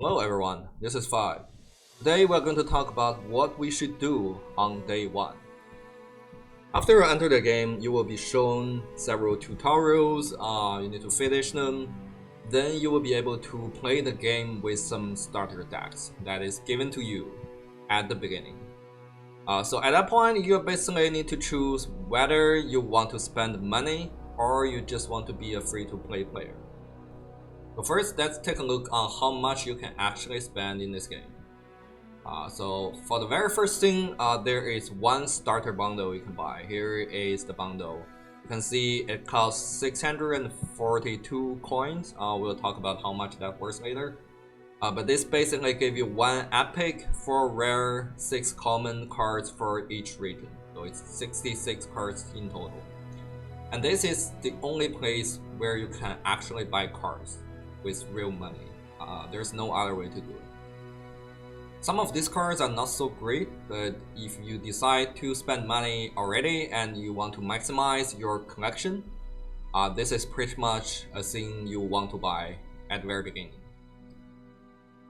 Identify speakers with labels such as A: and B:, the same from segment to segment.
A: Hello everyone, this is Five. Today we're going to talk about what we should do on day 1. After you enter the game, you will be shown several tutorials, you need to finish them. Then you will be able to play the game with some starter decks that is given to you at the beginning. So at that point, you basically need to choose whether you want to spend money or you just want to be a free-to-play player. So first, let's take a look on how much you can actually spend in this game. So for the very first thing, there is one starter bundle you can buy. Here is the bundle. You can see it costs 642 coins. We'll talk about how much that worth later. But this basically gives you 1 epic, 4 rare, 6 common cards for each region. So it's 66 cards in total. And this is the only place where you can actually buy cards with real money. There's no other way to do it. Some of these cards are not so great, but if you decide to spend money already and you want to maximize your collection, this is pretty much a thing you want to buy at the very beginning.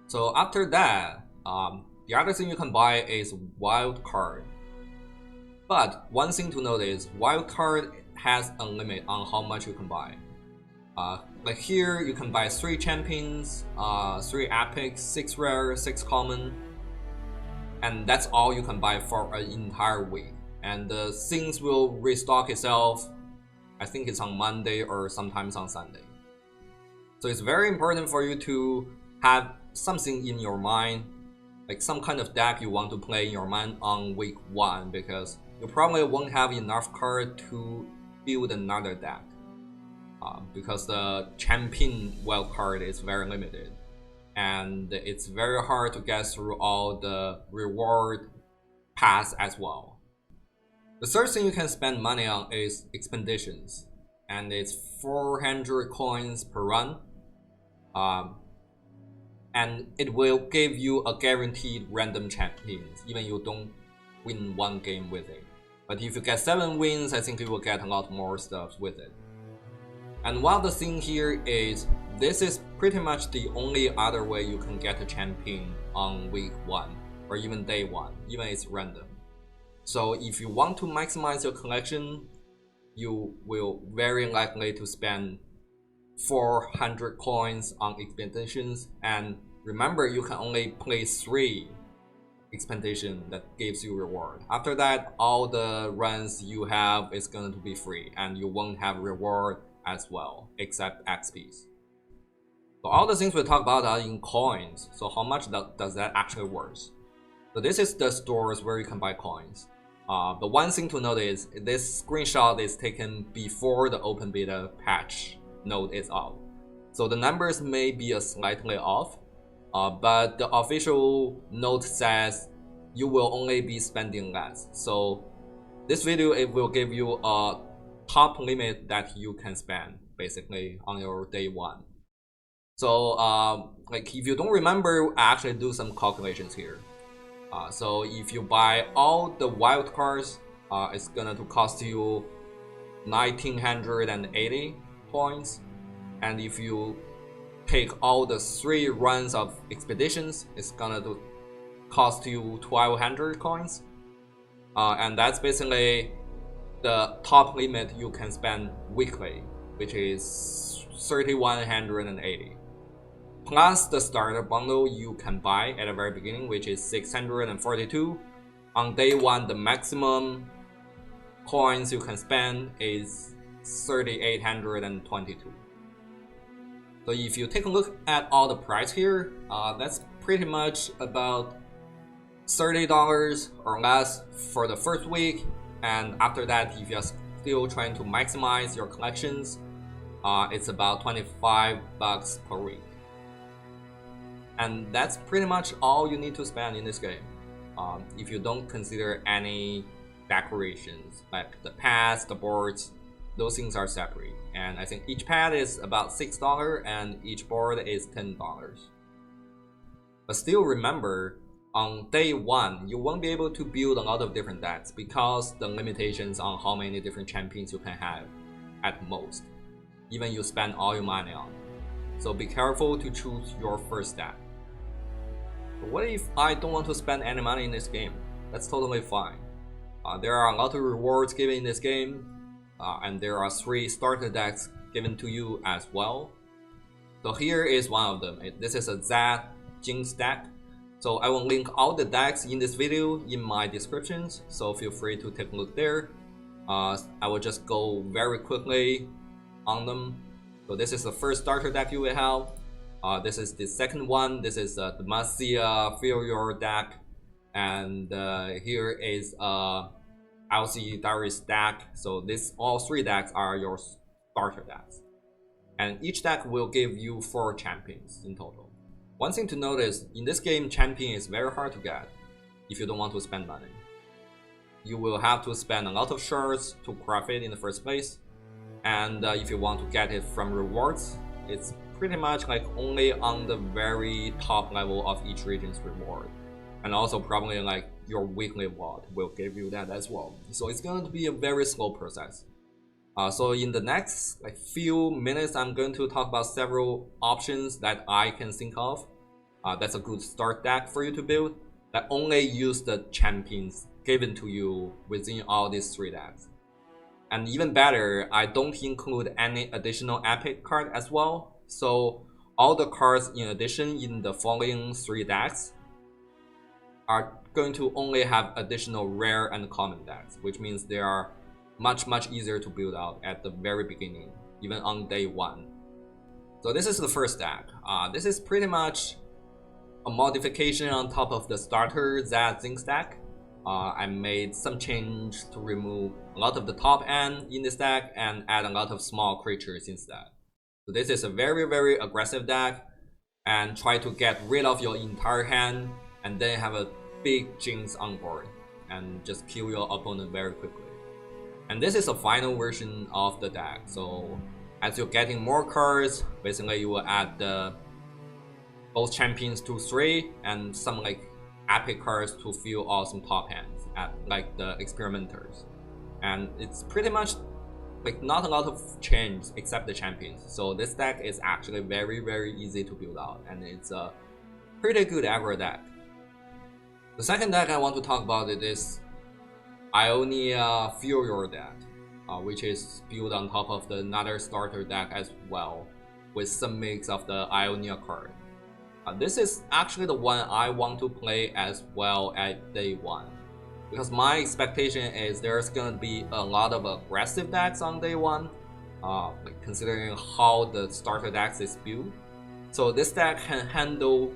A: So after that, the other thing you can buy is Wildcard. But one thing to note is Wildcard has a limit on how much you can buy. Like here, you can buy 3 champions, 3 epics, 6 rare, 6 common, and that's all you can buy for an entire week. And things will restock itself. I think it's on Monday or sometimes on Sunday. So it's very important for you to have something in your mind, like some kind of deck you want to play in your mind on week 1, because you probably won't have enough card to build another deck. Because the champion wildcard is very limited and it's very hard to get through all the reward paths as well. The third thing you can spend money on is expeditions, and it's 400 coins per run, and it will give you a guaranteed random champions even you don't win 1 game with it. But if you get 7 wins, I think you will get a lot more stuff with it. And one of the things here is, this is pretty much the only other way you can get a champion on week 1 or even day 1, even it's random. So if you want to maximize your collection, you will very likely to spend 400 coins on expeditions. And remember, you can only play 3 expedition that gives you reward. After that, all the runs you have is going to be free and you won't have reward as well, except XPs. So all the things we talk about are in coins. So how much does that actually worth? So this is the stores where you can buy coins. The one thing to note is this screenshot is taken before the open beta patch note is out. So the numbers may be slightly off, but the official note says you will only be spending less. So this video, it will give you a top limit that you can spend basically on your day 1. So like if you don't remember, I actually do some calculations here. So if you buy all the wild cards, it's gonna to cost you 1980 points, and if you take all the 3 runs of expeditions, it's gonna to cost you 1200 coins, and that's basically the top limit you can spend weekly, which is 3180, plus the starter bundle you can buy at the very beginning, which is 642. On day 1, the maximum coins you can spend is 3822. So if you take a look at all the price here, that's pretty much about $30 or less for the first week. And after that, if you're still trying to maximize your collections, it's about 25 bucks per week. And that's pretty much all you need to spend in this game. If you don't consider any decorations, like the pads, the boards, those things are separate. And I think each pad is about $6 and each board is $10. But still remember, on day 1, you won't be able to build a lot of different decks because the limitations on how many different champions you can have at most, even you spend all your money on. So be careful to choose your first deck. But what if I don't want to spend any money in this game? That's totally fine. There are a lot of rewards given in this game, and there are 3 starter decks given to you as well. So here is one of them. This is a Zed Jinx deck. So I will link all the decks in this video in my descriptions, so feel free to take a look there. I will just go very quickly on them. So this is the first starter deck you will have. This is the second one. This is the Demacia Feel Your deck. And here is LC Darius deck. So all 3 decks are your starter decks. And each deck will give you 4 champions in total. One thing to notice, in this game, champion is very hard to get if you don't want to spend money. You will have to spend a lot of shards to craft it in the first place. And if you want to get it from rewards, it's pretty much like only on the very top level of each region's reward. And also probably like your weekly vault will give you that as well. So it's going to be a very slow process. So in the next few minutes, I'm going to talk about several options that I can think of. That's a good start deck for you to build that only use the champions given to you within all these 3 decks. And even better, I don't include any additional epic card as well. So all the cards in addition in the following 3 decks are going to only have additional rare and common decks, which means they are much easier to build out at the very beginning, even on day 1. So this is the first deck. This is pretty much a modification on top of the starter Zed Jinx deck. I made some change to remove a lot of the top end in this deck and add a lot of small creatures instead. So this is a very aggressive deck, and try to get rid of your entire hand and then have a big Jinx on board and just kill your opponent very quickly. And this is a final version of the deck. So as you're getting more cards, basically you will add both champions to 3 and some epic cards to fill awesome top hands at the experimenters. And it's pretty much not a lot of change except the champions. So this deck is actually very easy to build out, and it's a pretty good aggro deck. The second deck I want to talk about is Ionia Feel Your deck, which is built on top of another starter deck as well, with some mix of the Ionia card. This is actually the one I want to play as well at day 1, because my expectation is there's gonna be a lot of aggressive decks on day 1, considering how the starter decks is built. So this deck can handle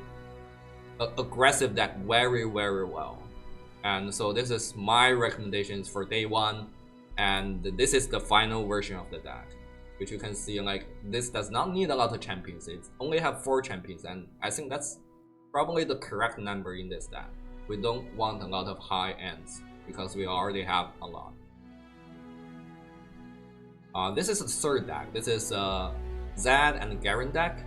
A: an aggressive deck very well. And so this is my recommendations for day 1, and this is the final version of the deck, which you can see this does not need a lot of champions. It only have 4 champions, and I think that's probably the correct number in this deck. We don't want a lot of high ends because we already have a lot. This is the third deck. This is Zed and Garen deck,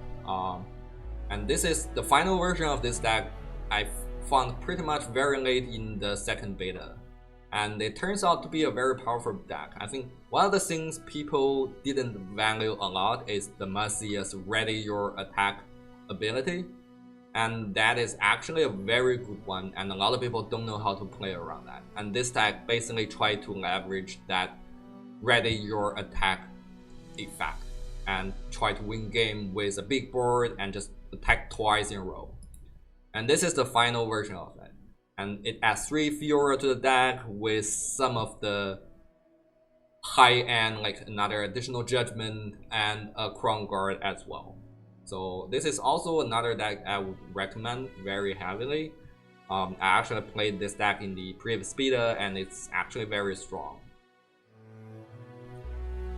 A: and this is the final version of this deck. I found pretty much very late in the second beta, and it turns out to be a very powerful deck. I think one of the things people didn't value a lot is the Demacia's Ready Your Attack ability, and that is actually a very good one, and a lot of people don't know how to play around that. And this deck basically tried to leverage that Ready Your Attack effect and try to win game with a big board and just attack twice in a row. And this is the final version of it. And it adds 3 Fiora to the deck with some of the high end, another additional Judgment and a Crown Guard as well. So this is also another deck I would recommend very heavily. I actually played this deck in the previous beta, and it's actually very strong.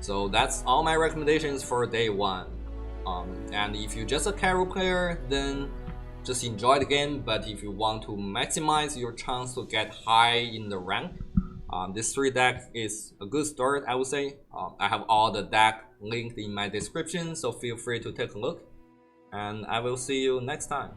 A: So that's all my recommendations for day 1. And if you're just a casual player, then just enjoy the game. But if you want to maximize your chance to get high in the rank, this 3 deck is a good start, I would say. I have all the deck linked in my description, so feel free to take a look. And I will see you next time.